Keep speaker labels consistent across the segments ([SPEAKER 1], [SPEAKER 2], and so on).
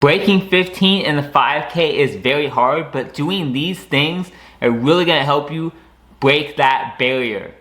[SPEAKER 1] Breaking 15 in the 5K is very hard, but doing these things are really gonna help you break that barrier.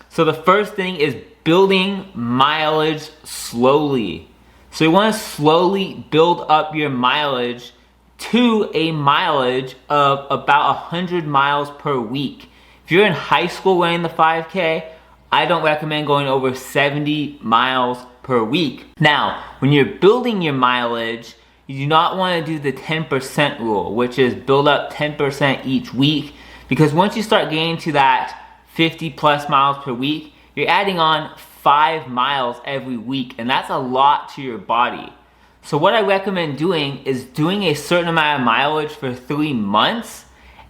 [SPEAKER 1] So the first thing is building mileage slowly. So you wanna slowly build up your mileage to a mileage of about 100 miles per week. If you're in high school running the 5K, I don't recommend going over 70 miles per week. Now, when you're building your mileage, you do not want to do the 10% rule, which is build up 10% each week, because once you start getting to that 50 plus miles per week, you're adding on 5 miles every week, and that's a lot to your body. So what I recommend doing is doing a certain amount of mileage for 3 months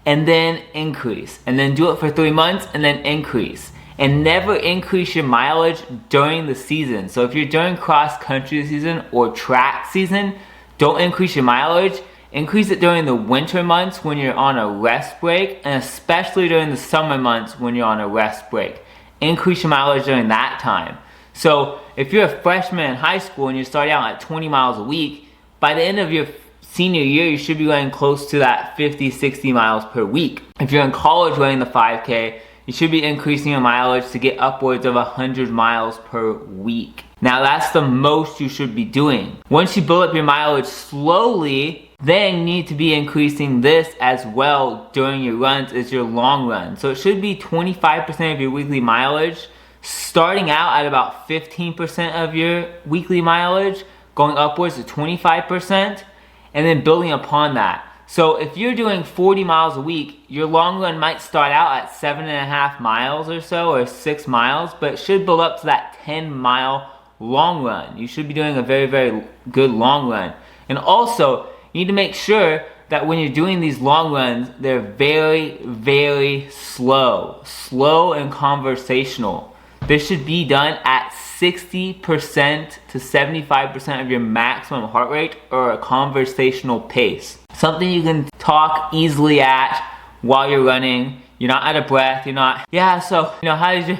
[SPEAKER 1] and then increase, and then do it for 3 months and then increase, and never increase your mileage during the season. So if you're during cross country season or track season, don't increase your mileage. Increase it during the winter months when you're on a rest break, and especially during the summer months when you're on a rest break. Increase your mileage during that time. So if you're a freshman in high school and you're starting out at 20 miles a week, by the end of your senior year, you should be running close to that 50, 60 miles per week. If you're in college running the 5K, you should be increasing your mileage to get upwards of 100 miles per week. Now that's the most you should be doing. Once you build up your mileage slowly, then you need to be increasing this as well during your runs as your long run. So it should be 25% of your weekly mileage, starting out at about 15% of your weekly mileage, going upwards to 25%, and then building upon that. So if you're doing 40 miles a week, your long run might start out at 7.5 miles or so, or 6 miles, but it should build up to that 10-mile long run. You should be doing a very, very good long run. And also, you need to make sure that when you're doing these long runs, they're very, very slow and conversational. This should be done at 60% to 75% of your maximum heart rate, or a conversational pace. Something you can talk easily at while you're running. You're not out of breath, you're not, yeah, so, how's your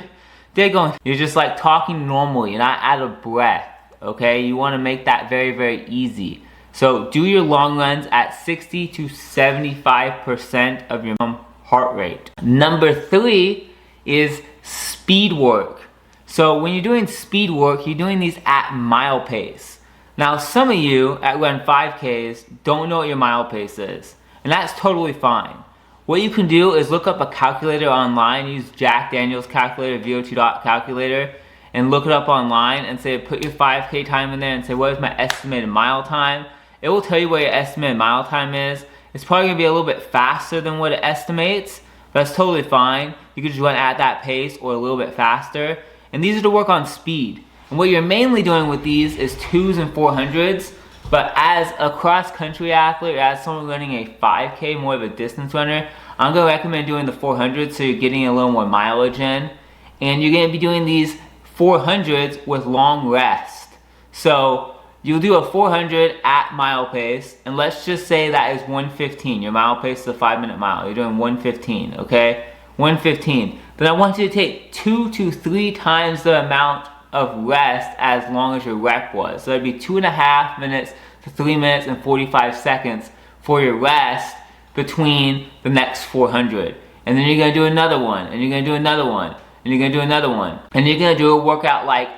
[SPEAKER 1] day going? You're just like talking normally, you're not out of breath, okay? You wanna make that very, very easy. So do your long runs at 60 to 75% of your heart rate. Number 3 is speed work. So when you're doing speed work, you're doing these at mile pace. Now some of you at Run 5Ks don't know what your mile pace is, and that's totally fine. What you can do is look up a calculator online, use Jack Daniels calculator, VO2 calculator, and look it up online and say put your 5K time in there and say what is my estimated mile time. It will tell you what your estimated mile time is. It's probably going to be a little bit faster than what it estimates, but that's totally fine. You can just run at that pace or a little bit faster. And these are to work on speed. And what you're mainly doing with these is 2s and 400s, but as a cross-country athlete or as someone running a 5K, more of a distance runner, I'm going to recommend doing the 400s so you're getting a little more mileage in. And you're going to be doing these 400s with long rest. So you'll do a 400 at mile pace, and let's just say that is 1:15. Your mile pace is a 5-minute mile. You're doing 1:15, okay? 1:15. Then I want you to take 2 to 3 times the amount of rest as long as your rep was. So that'd be 2.5 minutes to 3 minutes and 45 seconds for your rest between the next 400. And then you're gonna do another one, and you're gonna do another one, and you're gonna do another one. And you're gonna do a workout like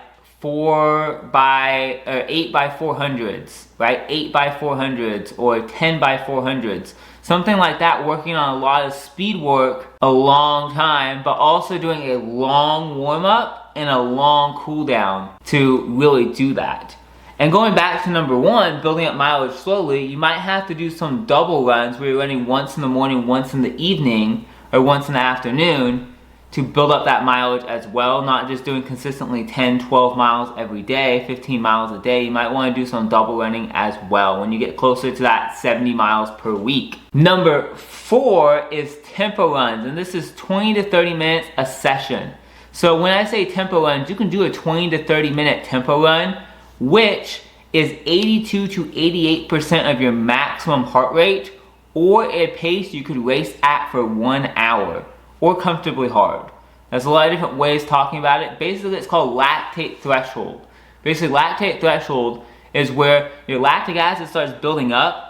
[SPEAKER 1] 8 by 400s, right? 8 by 400s or 10 by 400s. Something like that, working on a lot of speed work a long time, but also doing a long warm-up and a long cool down to really do that. And going back to number 1, building up mileage slowly, you might have to do some double runs where you're running once in the morning, once in the evening, or once in the afternoon to build up that mileage as well, not just doing consistently 10, 12 miles every day, 15 miles a day. You might want to do some double running as well when you get closer to that 70 miles per week. Number 4 is tempo runs, and this is 20 to 30 minutes a session. So when I say tempo runs, you can do a 20 to 30 minute tempo run, which is 82 to 88% of your maximum heart rate, or a pace you could race at for 1 hour, or comfortably hard. There's a lot of different ways talking about it. Basically, it's called lactate threshold. Basically, lactate threshold is where your lactic acid starts building up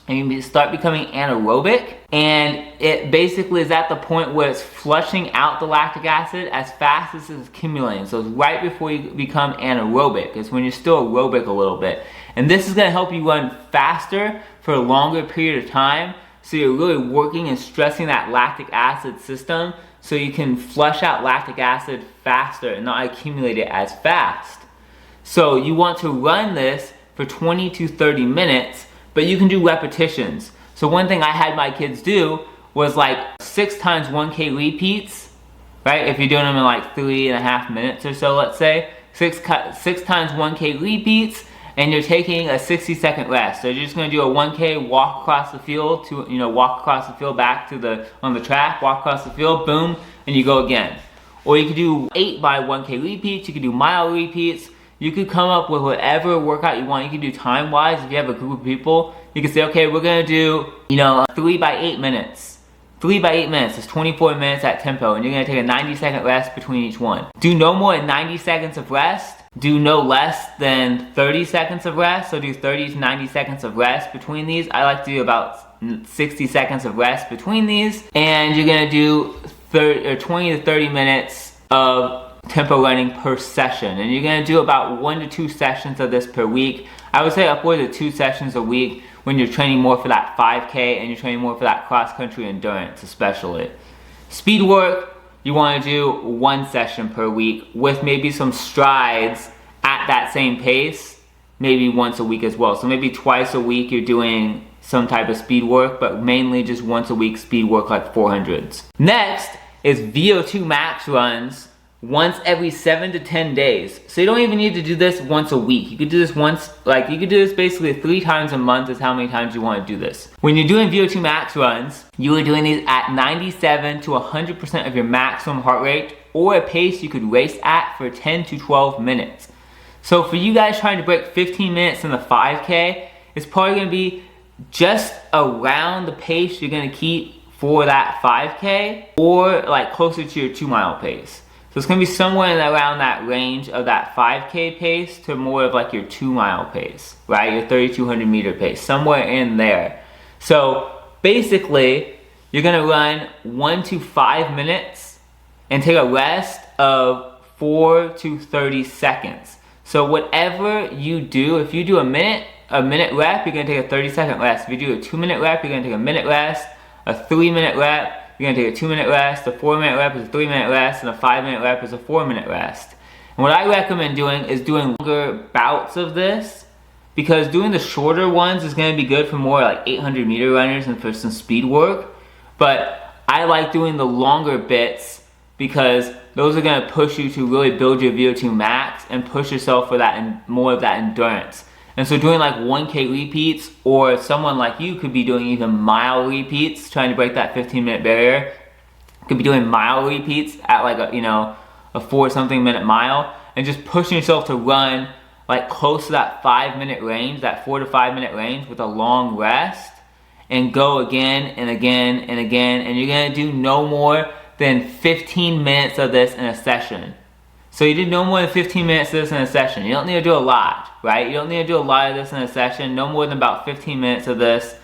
[SPEAKER 1] and you start becoming anaerobic, and it basically is at the point where it's flushing out the lactic acid as fast as it's accumulating. So it's right before you become anaerobic. It's when you're still aerobic a little bit. And this is gonna help you run faster for a longer period of time. So you're really working and stressing that lactic acid system so you can flush out lactic acid faster and not accumulate it as fast. So you want to run this for 20 to 30 minutes, but you can do repetitions. So one thing I had my kids do was like 6 times 1K repeats, right? If you're doing them in like 3.5 minutes or so, let's say, 6 times 1K repeats, and you're taking a 60-second rest. So you're just gonna do a 1K, walk across the field to, walk across the field back to on the track, walk across the field, boom, and you go again. Or you could do 8 by 1K repeats, you could do mile repeats. You could come up with whatever workout you want. You can do time-wise. If you have a group of people, you can say, okay, we're gonna do, 3 by 8 minutes. 3 by 8 minutes is 24 minutes at tempo, and you're gonna take a 90-second rest between each one. Do no more than 90 seconds of rest. Do no less than 30 seconds of rest. So do 30 to 90 seconds of rest between these. I like to do about 60 seconds of rest between these. And you're gonna do 20 to 30 minutes of tempo running per session, and you're going to do about 1 to 2 sessions of this per week. I would say upwards of 2 sessions a week when you're training more for that 5K and you're training more for that cross-country endurance especially. Speed work, you want to do 1 session per week with maybe some strides at that same pace, maybe once a week as well. So maybe twice a week you're doing some type of speed work, but mainly just once a week speed work like 400s. Next is VO2 max runs once every 7 to 10 days. So you don't even need to do this once a week. You could do this you could do this basically 3 times a month is how many times you want to do this. When you're doing VO2 max runs, you are doing these at 97 to 100% of your maximum heart rate, or a pace you could race at for 10 to 12 minutes. So for you guys trying to break 15 minutes in the 5K, it's probably going to be just around the pace you're going to keep for that 5K, or like closer to your 2-mile pace. So it's going to be somewhere around that range of that 5K pace to more of like your 2-mile pace, right? Your 3,200 meter pace, somewhere in there. So basically, you're going to run 1 to 5 minutes and take a rest of 4 to 30 seconds. So whatever you do, if you do a minute rep, you're going to take a 30-second rest. If you do a 2-minute rep, you're going to take a minute rest. A 3-minute rep, you're going to take a 2-minute rest. A 4-minute rep is a 3-minute rest, and a 5-minute rep is a 4-minute rest. And what I recommend doing is doing longer bouts of this, because doing the shorter ones is going to be good for more like 800 meter runners and for some speed work. But I like doing the longer bits because those are going to push you to really build your VO2 max and push yourself for that and more of that endurance. And so doing like 1K repeats, or someone like you could be doing even mile repeats, trying to break that 15-minute barrier. Could be doing mile repeats at like a 4-something minute mile, and just pushing yourself to run like close to that 5-minute range, that 4 to 5 minute range with a long rest, and go again and again and again. And you're gonna do no more than 15 minutes of this in a session. So you do no more than 15 minutes of this in a session. You don't need to do a lot, right? You don't need to do a lot of this in a session. No more than about 15 minutes of this.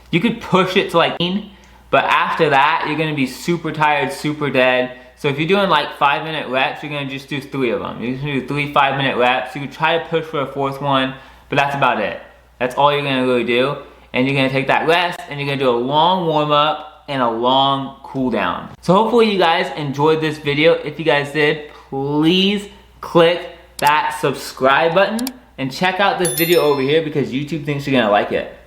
[SPEAKER 1] You could push it to like 18, but after that, you're gonna be super tired, super dead. So if you're doing like 5-minute reps, you're gonna just do 3 of them. You're just gonna do 3 5-minute reps. You could try to push for a 4th one, but that's about it. That's all you're gonna really do. And you're gonna take that rest, and you're gonna do a long warm up and a long cool down. So hopefully you guys enjoyed this video. If you guys did, please click that subscribe button and check out this video over here because YouTube thinks you're gonna like it.